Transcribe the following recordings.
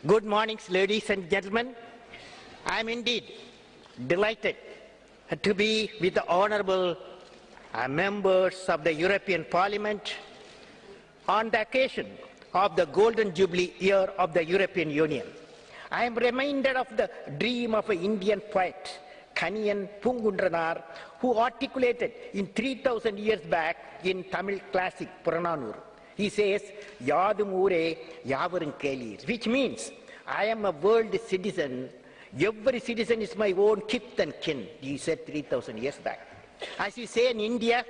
Good morning, ladies and gentlemen. I am indeed delighted to be with the honourable members of the European Parliament on the occasion of the Golden Jubilee year of the European Union. I am reminded of the dream of an Indian poet, Kaniyan Pungundranar, who articulated in 3000 years back in Tamil classic Purananur. He says, Yadum Ure Yavarum Kelir, which means, I am a world citizen, every citizen is my own kith and kin, he said 3000 years back. As we say in India,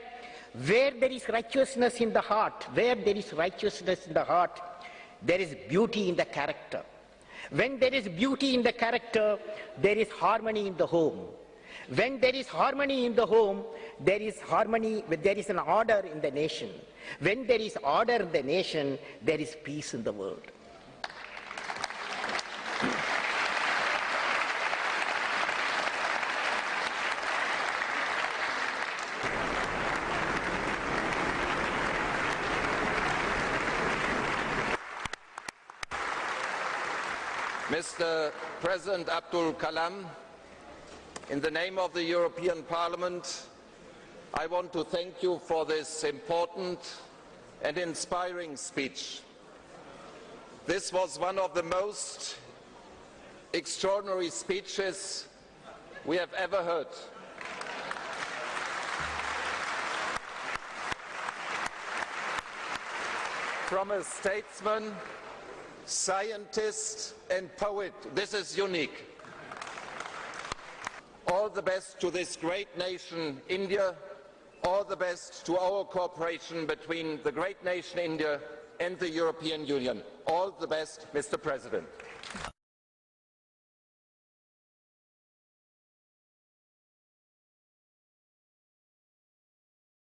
where there is righteousness in the heart, there is beauty in the character. When there is beauty in the character, there is harmony in the home. When there is harmony in the home, there is an order in the nation. When there is order in the nation, there is peace in the world. Mr. President Abdul Kalam, in the name of the European Parliament, I want to thank you for this important and inspiring speech. This was one of the most extraordinary speeches we have ever heard. From a statesman, scientist and poet, this is unique. All the best to this great nation, India. All the best to our cooperation between the great nation, India, and the European Union. All the best, Mr. President.